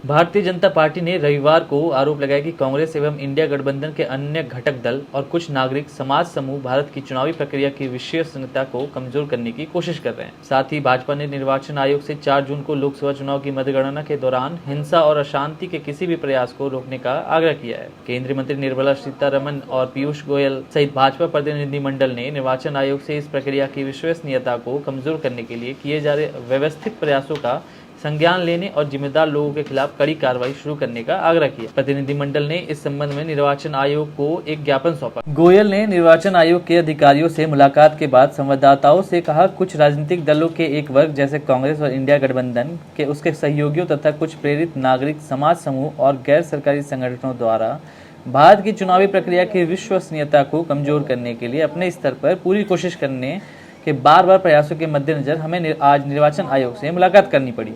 Bharatiya Janata party ने रविवार को आरोप लगाया कि कांग्रेस एवं इंडिया गठबंधन के अन्य घटक दल और कुछ नागरिक समाज समूह भारत की चुनावी प्रक्रिया की विश्वसनीयता को कमजोर करने की कोशिश कर रहे हैं। साथ ही भाजपा ने निर्वाचन आयोग से 4 जून को लोकसभा चुनाव की मतगणना के दौरान हिंसा और अशांति के किसी भी प्रयास को रोकने का आग्रह किया है। केंद्रीय मंत्री निर्मला सीतारमण और पीयूष गोयल सहित भाजपा प्रतिनिधिमंडल ने निर्वाचन आयोग से इस प्रक्रिया की विश्वसनीयता को कमजोर करने के लिए किए जा रहे व्यवस्थित प्रयासों का संज्ञान लेने और जिम्मेदार लोगों के खिलाफ कड़ी कार्रवाई शुरू करने का आग्रह किया। प्रतिनिधिमंडल ने इस संबंध में निर्वाचन आयोग को एक ज्ञापन सौंपा। गोयल ने निर्वाचन आयोग के अधिकारियों से मुलाकात के बाद संवाददाताओं से कहा, कुछ राजनीतिक दलों के एक वर्ग जैसे कांग्रेस और इंडिया गठबंधन के उसके सहयोगियों तथा कुछ प्रेरित नागरिक समाज समूह और गैर सरकारी संगठनों द्वारा भारत की चुनावी प्रक्रिया की विश्वसनीयता को कमजोर करने के लिए अपने स्तर पर पूरी कोशिश करने के बार प्रयासों के मद्देनजर हमें आज निर्वाचन आयोग से मुलाकात करनी पड़ी।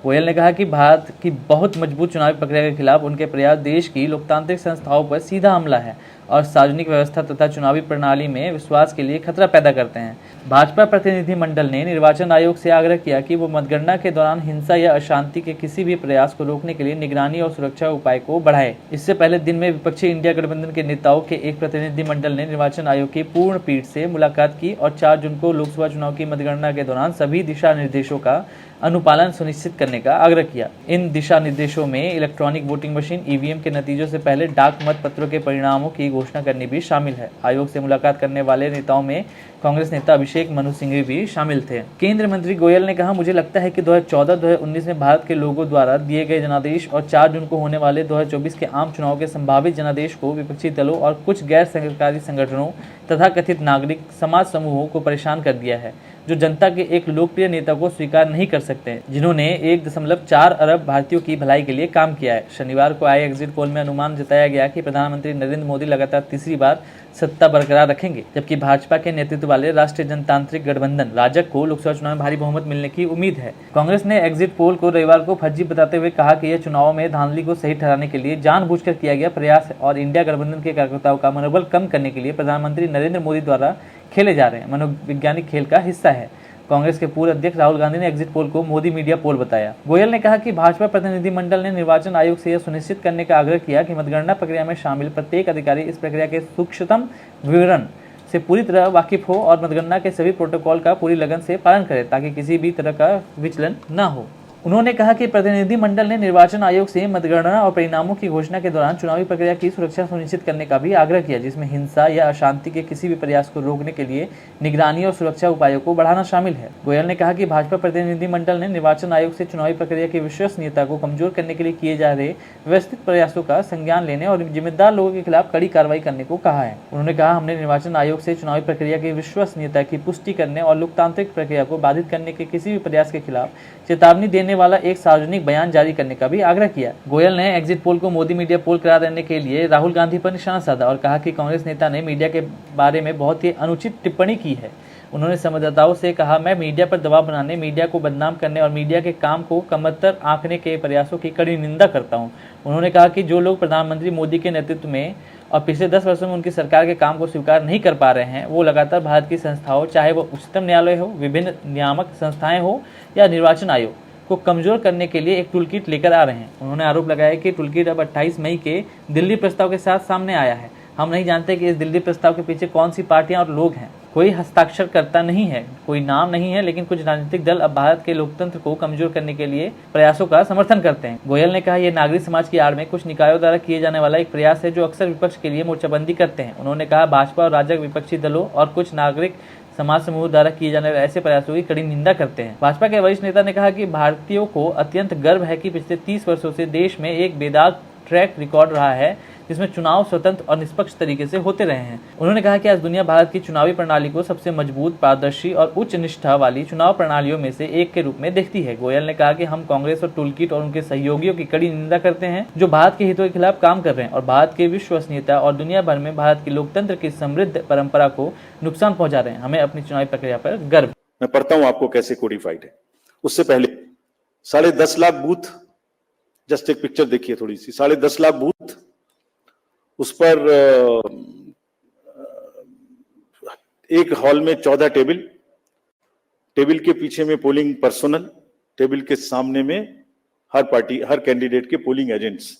गोयल ने कहा कि भारत की बहुत मजबूत चुनावी प्रक्रिया के खिलाफ उनके प्रयास देश की लोकतांत्रिक संस्थाओं पर सीधा हमला है और सार्वजनिक व्यवस्था तथा चुनावी प्रणाली में विश्वास के लिए खतरा पैदा करते हैं। भाजपा प्रतिनिधिमंडल ने निर्वाचन आयोग से आग्रह किया कि वो मतगणना के दौरान हिंसा या अशांति के किसी भी प्रयास को रोकने के लिए निगरानी और सुरक्षा उपाय को बढ़ाए। इससे पहले दिन में विपक्षी इंडिया गठबंधन के नेताओं के एक प्रतिनिधिमंडल ने निर्वाचन आयोग की पूर्ण पीठ से मुलाकात की और 4 जून को लोकसभा चुनाव की मतगणना के दौरान सभी दिशा निर्देशों का अनुपालन सुनिश्चित करने का आग्रह किया। इन दिशा निर्देशों में इलेक्ट्रॉनिक वोटिंग मशीन ईवीएम के नतीजों से पहले डाक मत पत्रों के परिणामों की घोषणा करनी भी शामिल है। आयोग से मुलाकात करने वाले नेताओं में कांग्रेस नेता अभिषेक मनु सिंघवी भी शामिल थे। केंद्रीय मंत्री गोयल ने कहा, मुझे लगता है कि 2014-2019 में भारत के लोगों द्वारा दिए गए जनादेश और 4 जून को होने वाले 2024 के आम चुनाव के संभावित जनादेश को विपक्षी दलों और कुछ गैर सरकारी संगठनों तथा कथित नागरिक समाज समूहों को परेशान कर दिया है, जो जनता के एक लोकप्रिय नेता को स्वीकार नहीं कर सकते, जिन्होंने 1.4 अरब भारतीयों की भलाई के लिए काम किया है। शनिवार को आए एग्जिट पोल में अनुमान जताया गया कि प्रधानमंत्री नरेंद्र मोदी लगातार तीसरी बार सत्ता बरकरार रखेंगे, जबकि भाजपा के नेतृत्व वाले राष्ट्रीय जनतांत्रिक गठबंधन राजग को लोकसभा चुनाव में भारी बहुमत मिलने की उम्मीद है। कांग्रेस ने एग्जिट पोल को रविवार को फर्जी बताते हुए कहा कि यह चुनाव में धांधली को सही ठहराने के लिए जानबूझकर किया गया प्रयास है और इंडिया गठबंधन के कार्यकर्ताओं का मनोबल कम करने के लिए प्रधानमंत्री नरेंद्र मोदी द्वारा खेले जा रहे मनोवैज्ञानिक खेल का हिस्सा है। कांग्रेस के पूर्व अध्यक्ष राहुल गांधी ने एग्जिट पोल को मोदी मीडिया पोल बताया। गोयल ने कहा कि भाजपा प्रतिनिधिमंडल ने निर्वाचन आयोग से यह सुनिश्चित करने का आग्रह किया कि मतगणना प्रक्रिया में शामिल प्रत्येक अधिकारी इस प्रक्रिया के सूक्ष्मतम विवरण से पूरी तरह वाकिफ हो और मतगणना के सभी प्रोटोकॉल का पूरी लगन से पालन करे ताकि किसी भी तरह का विचलन न हो। उन्होंने कहा कि प्रतिनिधिमंडल ने निर्वाचन आयोग से मतगणना और परिणामों की घोषणा के दौरान चुनावी प्रक्रिया की सुरक्षा सुनिश्चित करने का भी आग्रह किया, जिसमें हिंसा या अशांति के किसी भी प्रयास को रोकने के लिए निगरानी और सुरक्षा उपायों को बढ़ाना शामिल है। गोयल ने कहा कि भाजपा प्रतिनिधिमंडल ने निर्वाचन आयोग से चुनावी प्रक्रिया की विश्वसनीयता को कमजोर करने के लिए किए जा रहे व्यवस्थित प्रयासों का संज्ञान लेने और जिम्मेदार लोगों के खिलाफ कड़ी कार्रवाई करने को कहा है। उन्होंने कहा, हमने निर्वाचन आयोग से चुनावी प्रक्रिया की विश्वसनीयता की पुष्टि करने और लोकतांत्रिक प्रक्रिया को बाधित करने के किसी भी प्रयास के खिलाफ चेतावनी देने वाला एक सार्वजनिक बयान जारी करने का भी आग्रह किया। गोयल ने एग्जिट पोल को मोदी मीडिया पोल करार देने के लिए राहुल गांधी पर निशाना साधा और कहा कि कांग्रेस नेता ने मीडिया के बारे में बहुत ही अनुचित टिप्पणी की है। उन्होंने संवाददाताओं से कहा, मैं मीडिया पर दबाव बनाने, मीडिया को बदनाम करने और मीडिया के काम को कमतर आंकने के प्रयासों की कड़ी निंदा करता हूं। उन्होंने कहा कि जो लोग प्रधानमंत्री मोदी के नेतृत्व में और पिछले 10 वर्षों में उनकी सरकार के काम को स्वीकार नहीं कर पा रहे हैं, वो लगातार भारत की संस्थाओं, चाहे वो उच्चतम न्यायालय हो, विभिन्न नियामक संस्थाएं हो या निर्वाचन आयोग, को कमजोर करने के लिए एक टूलकिट लेकर आ रहे हैं। उन्होंने आरोप लगाया कि टूलकिट अब 28 मई के दिल्ली प्रस्ताव के साथ सामने आया है। हम नहीं जानते कि इस दिल्ली प्रस्ताव के पीछे कौन सी पार्टियां और लोग हैं। कोई हस्ताक्षर करता नहीं है, कोई नाम नहीं है, लेकिन कुछ राजनीतिक दल अब भारत के लोकतंत्र को कमजोर करने के लिए प्रयासों का समर्थन करते हैं। गोयल ने कहा, यह नागरिक समाज की आड़ में कुछ निकायों द्वारा किए जाने वाला एक प्रयास है जो अक्सर विपक्ष के लिए मोर्चाबंदी करते हैं। उन्होंने कहा, भाजपा और राजग विपक्षी दलों और कुछ नागरिक समाज समूह द्वारा किए जाने वाले ऐसे प्रयासों की कड़ी निंदा करते हैं। भाजपा के वरिष्ठ नेता ने कहा कि भारतीयों को अत्यंत गर्व है कि पिछले 30 वर्षों से देश में एक बेदाग ट्रैक रिकॉर्ड रहा है जिसमें चुनाव स्वतंत्र और निष्पक्ष तरीके से होते रहे हैं। उन्होंने कहा कि आज दुनिया भारत की चुनावी प्रणाली को सबसे मजबूत, पारदर्शी और उच्च निष्ठा वाली चुनाव प्रणालियों में से एक के रूप में देखती है। गोयल ने कहा कि हम कांग्रेस और टूलकिट और उनके सहयोगियों की कड़ी निंदा करते हैं जो भारत के हितों के खिलाफ काम कर रहे हैं और भारत की विश्वसनीयता और दुनिया भर में भारत के लोकतंत्र की समृद्ध परंपरा को नुकसान पहुंचा रहे हैं। हमें अपनी चुनावी प्रक्रिया पर गर्व। मैं पढ़ता हूं आपको कैसे कोडिफाइड है। उससे पहले 10.5 लाख बूथ, जस्ट एक पिक्चर देखिए थोड़ी सी, 10.5 लाख बूथ, उस पर एक हॉल में 14 टेबल के पीछे में पोलिंग पर्सोनल, टेबल के सामने में हर पार्टी, हर कैंडिडेट के पोलिंग एजेंट्स,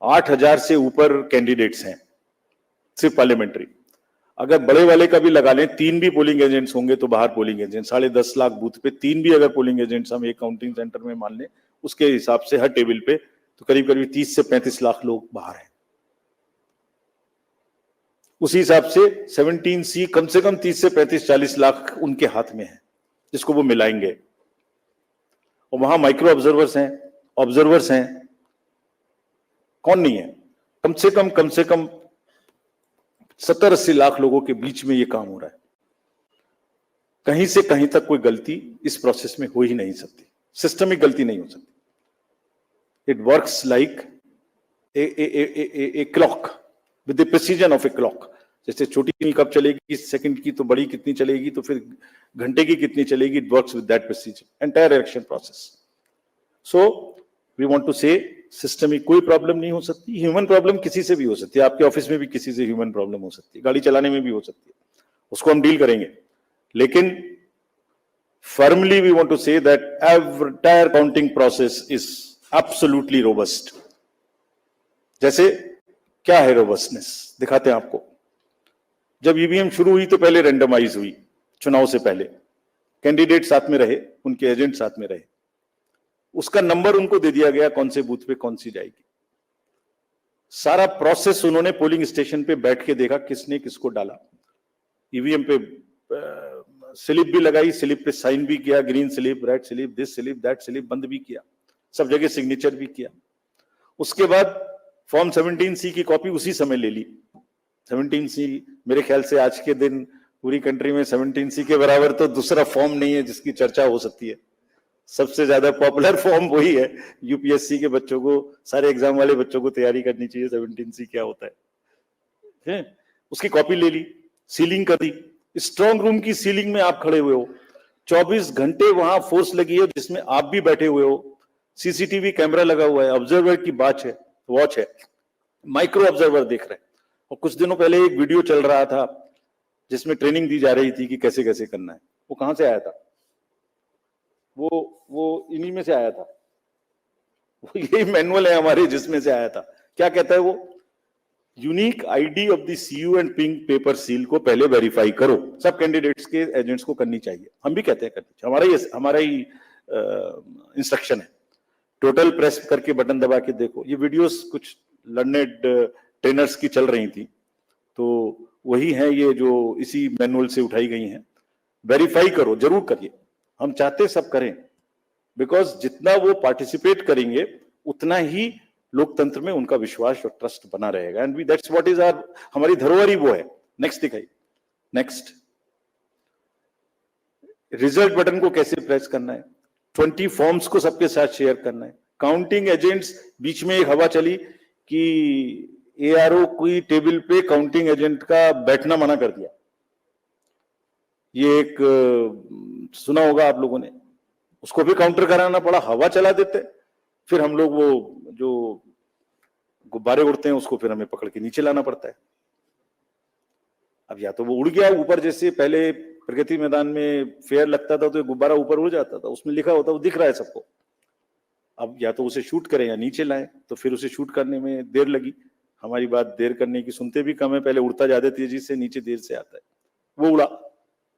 8,000 से ऊपर कैंडिडेट्स हैं सिर्फ पार्लियामेंट्री। अगर बड़े वाले का भी लगा लें, 3 भी पोलिंग एजेंट्स होंगे तो बाहर पोलिंग एजेंट, 10.5 लाख बूथ पे 3 भी अगर पोलिंग एजेंट्स हम एक काउंटिंग सेंटर में मान लें, उसके हिसाब से हर टेबल पे तो करीब करीब 30 से 35 लाख लोग बाहर हैं। उसी हिसाब से 17C कम से कम 30 से 35-40 लाख उनके हाथ में है, जिसको वो मिलाएंगे। और वहां माइक्रो ऑब्जर्वर्स हैं, कौन नहीं है? कम से कम 70-80 लाख लोगों के बीच में ये काम हो रहा है। कहीं से कहीं तक कोई गलती इस प्रोसेस में हो ही नहीं सकती, सिस्टमिक गलती नहीं हो सकती। It works like a clock with the precision of a clock. जैसे छोटी कब चलेगी सेकंड की, तो बड़ी कितनी चलेगी, तो फिर घंटे की कितनी चलेगी। It works with that precision, entire election process. So we want to say system में कोई प्रॉब्लम नहीं हो सकती। ह्यूमन प्रॉब्लम किसी से भी हो सकती है, आपके ऑफिस में भी किसी से ह्यूमन प्रॉब्लम हो सकती है, गाड़ी चलाने में भी हो सकती है, उसको हम डील करेंगे। लेकिन firmly we want to say that entire counting process is absolutely robust. जैसे क्या है रोबस्टनेस, दिखाते हैं आपको। जब ईवीएम शुरू हुई तो पहले रेंडमाइज हुई, चुनाव से पहले कैंडिडेट साथ में रहे, उनके एजेंट साथ में रहे, उसका नंबर उनको दे दिया गया कौन से बूथ पे कौन सी जाएगी। सारा प्रोसेस उन्होंने पोलिंग स्टेशन पे बैठ के देखा किसने किसको डाला। ईवीएम पे स्लिप भी लगाई, स्लिप पे साइन भी किया, green slip, red slip, this slip, that slip, बंद भी किया, सब जगह सिग्नेचर भी किया। उसके बाद फॉर्म 17C की कॉपी उसी समय ले ली। 17C मेरे ख्याल से आज के दिन पूरी कंट्री में 17C के बराबर तो दूसरा फॉर्म नहीं है जिसकी चर्चा हो सकती है। सबसे ज्यादा पॉपुलर फॉर्म वही है। यूपीएससी के बच्चों को, सारे एग्जाम वाले बच्चों को तैयारी करनी चाहिए 17C क्या होता है। उसकी कॉपी ले ली, सीलिंग कर दी। स्ट्रांग रूम की सीलिंग में आप खड़े हुए हो, 24 घंटे वहां फोर्स लगी है जिसमें आप भी बैठे हुए हो, सीसीटीवी कैमरा लगा हुआ है, ऑब्जर्वर की वॉच है, माइक्रो ऑब्जर्वर देख रहे हैं। और कुछ दिनों पहले एक वीडियो चल रहा था जिसमें ट्रेनिंग दी जा रही थी कि कैसे कैसे करना है। वो कहां से आया था? वो इन्हीं में से आया था। वो यही मैनुअल है हमारे जिसमें से आया था। क्या कहता है वो? Unique ID of the CU and pink paper seal को पहले वेरीफाई करो। सब कैंडिडेट्स के एजेंट्स को करनी चाहिए, हम भी कहते हैं करनी चाहिए, हमारा ही इंस्ट्रक्शन है। टोटल प्रेस करके बटन दबा के देखो। ये वीडियोस कुछ लर्नेड ट्रेनर्स की चल रही थी, तो वही है ये जो इसी मैनुअल से उठाई गई हैं। वेरीफाई करो, जरूर करिए, हम चाहते सब करें, बिकॉज जितना वो पार्टिसिपेट करेंगे उतना ही लोकतंत्र में उनका विश्वास और ट्रस्ट बना रहेगा। And that's what is our, हमारी धरोहर ही वो है। नेक्स्ट दिखाइए। नेक्स्ट, रिजल्ट बटन को कैसे प्रेस करना है, 20 फॉर्म्स को सबके साथ शेयर करना है। काउंटिंग एजेंट्स, बीच में एक हवा चली कि एआरओ कोई टेबल पे काउंटिंग एजेंट का बैठना मना कर दिया। ये एक सुना होगा आप लोगों ने, उसको भी काउंटर कराना पड़ा, हवा चला देते, फिर हम लोग वो जो गुब्बारे उड़ते हैं उसको फिर हमें पकड़ के नीचे लाना पड़ता है। अब या तो वो उड़ गया ऊपर, जैसे पहले प्रगति मैदान में फेयर लगता था तो एक गुब्बारा ऊपर उड़ जाता था, उसमें लिखा होता, वो दिख रहा है सबको। अब या तो उसे शूट करें या नीचे लाएं, तो फिर उसे शूट करने में देर लगी। हमारी बात देर करने की सुनते भी कम है, पहले उड़ता ज्यादा तेजी से, नीचे देर से आता है। वो उड़ा,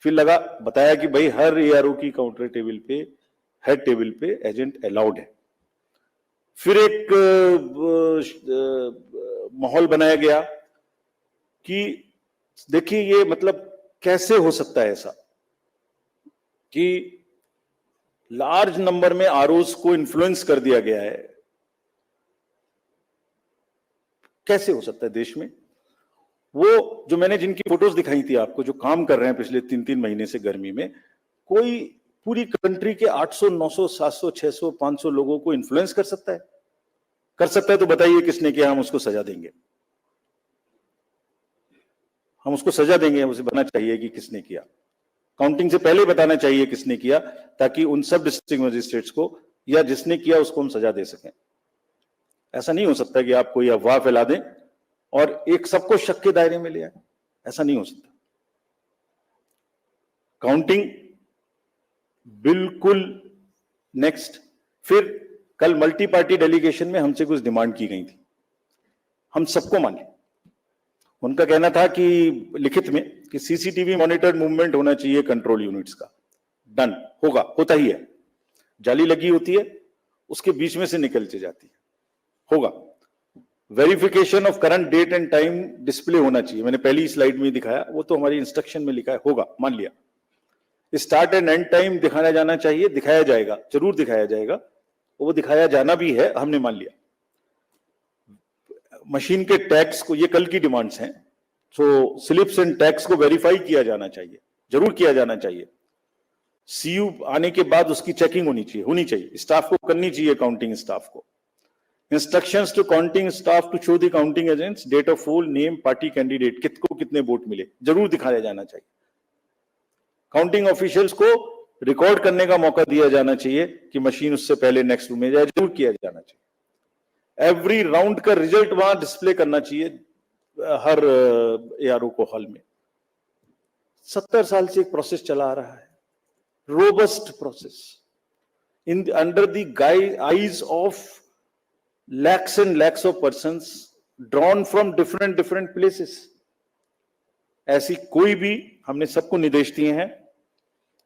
फिर लगा, बताया कि भाई हर एआरओ की काउंटर टेबल पे, हेड टेबल पे एजेंट अलाउड है। फिर एक माहौल बनाया गया कि देखिए ये मतलब कैसे हो सकता है ऐसा कि लार्ज नंबर में आरओज को इन्फ्लुएंस कर दिया गया है, कैसे हो सकता है देश में। वो जो मैंने जिनकी फोटोज दिखाई थी आपको, जो काम कर रहे हैं पिछले 3-3 महीने से गर्मी में, कोई पूरी कंट्री के 800, 900, 700, 600, 500 लोगों को इन्फ्लुएंस कर सकता है? कर सकता है तो बताइए किसने किया, हम उसको सजा देंगे। हम उसको सजा देंगे, उसे बताना चाहिए कि किसने किया। काउंटिंग से पहले बताना चाहिए किसने किया, ताकि उन सब डिस्ट्रिक्ट मजिस्ट्रेट्स को या जिसने किया उसको हम सजा दे सकें। ऐसा नहीं हो सकता कि आप कोई अफवाह फैला दें और एक सबको शक के दायरे में ले आए, ऐसा नहीं हो सकता। काउंटिंग बिल्कुल नेक्स्ट। फिर कल मल्टी पार्टी डेलीगेशन में हमसे कुछ डिमांड की गई थी, हम सबको मान लिया। उनका कहना था कि लिखित में कि सीसीटीवी मॉनिटर मूवमेंट होना चाहिए कंट्रोल यूनिट्स का। डन, होगा, होता ही है। जाली लगी होती है, उसके बीच में से निकलते जाती है, होगा। Verification of current date and time display होना चाहिए, मैंने पहली स्लाइड में दिखाया, वो तो हमारी इंस्ट्रक्शन में लिखा है, होगा, मान लिया। स्टार्ट एंड एंड टाइम दिखाया जाना चाहिए, दिखाया जाएगा, जरूर दिखाया जाएगा, वो दिखाया जाना भी है, हमने मान लिया। मशीन के टैग्स को, ये कल की डिमांड्स हैं, तो स्लिप्स एंड टैग्स को वेरीफाई किया जाना चाहिए, जरूर किया जाना चाहिए। सीयू आने के बाद उसकी चेकिंग होनी चाहिए, स्टाफ को करनी चाहिए, काउंटिंग स्टाफ को। Instructions to counting staff to show the counting agents date of poll, name, party candidate, कितको कितने वोट मिले, जरूर दिखाया जाना चाहिए। काउंटिंग ऑफिशियल्स को रिकॉर्ड करने का मौका दिया जाना चाहिए कि मशीन उससे पहले नेक्स्ट रूम में जाए, जरूर किया जाना चाहिए। एवरी राउंड का रिजल्ट वहां डिस्प्ले करना चाहिए हर एआरओ को हॉल में। 70 साल से एक प्रोसेस चला आ रहा है, robust process, in under the eyes of lakhs and lakhs of persons drawn from different places। ऐसी कोई भी, हमने सबको निर्देश दिए हैं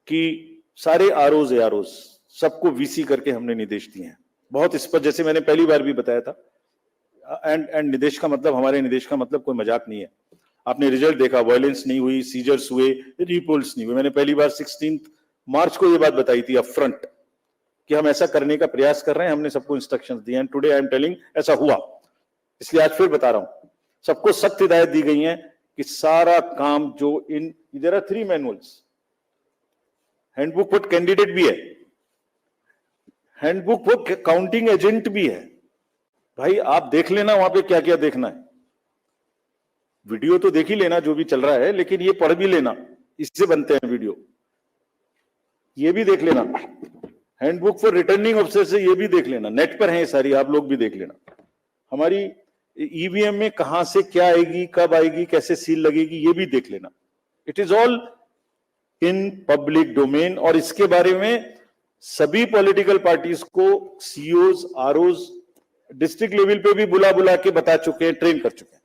कि सारे आरओज एआरओज सबको वीसी करके हमने निर्देश दिए हैं, बहुत स्पष्ट, जैसे मैंने पहली बार भी बताया था। एंड निर्देश का मतलब, हमारे निर्देश का मतलब कोई मजाक नहीं है। आपने रिजल्ट देखा, वायलेंस नहीं हुई, सीजर्स हुए, रिपोल्स नहीं हुए। मैंने पहली बार 16 मार्च को ये बात बताई थी अप फ्रंट कि हम ऐसा करने का प्रयास कर रहे हैं, हमने सबको इंस्ट्रक्शंस दिए हैं। टुडे आई एम टेलिंग ऐसा हुआ, इसलिए आज फिर बता रहा हूं, सबको सख्त हिदायत दी गई है कि सारा काम जो there are 3 manuals, handbook for candidate भी है, हैंडबुक फॉर काउंटिंग एजेंट भी है। भाई आप देख लेना वहां पे क्या क्या देखना है, वीडियो तो देख ही लेना जो भी चल रहा है, लेकिन ये पढ़ भी लेना, इससे बनते हैं वीडियो, ये भी देख लेना। हैंडबुक फॉर रिटर्निंग ऑफिसर से ये भी देख लेना, नेट पर है ये सारी, आप लोग भी देख लेना। हमारी ईवीएम में कहां से क्या आएगी, कब आएगी, कैसे सील लगेगी, ये भी देख लेना। It is all in public domain, और इसके बारे में सभी पॉलिटिकल पार्टीज को सीओज, आरओज डिस्ट्रिक्ट लेवल पे भी बुला के बता चुके हैं, ट्रेन कर चुके हैं।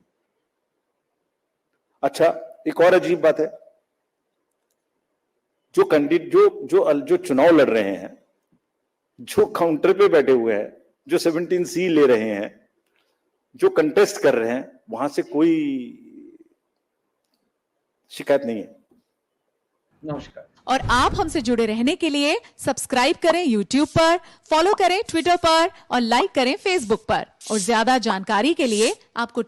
अच्छा, एक और अजीब बात है, जो कैंडिडेट जो चुनाव लड़ रहे हैं, जो काउंटर पे बैठे हुए हैं, जो 17C ले रहे हैं, जो कंटेस्ट कर रहे हैं, वहां से कोई शिकायत नहीं है। नमस्कार। और आप हमसे जुड़े रहने के लिए सब्सक्राइब करें YouTube पर, फॉलो करें Twitter पर और लाइक करें Facebook पर। और ज्यादा जानकारी के लिए आपको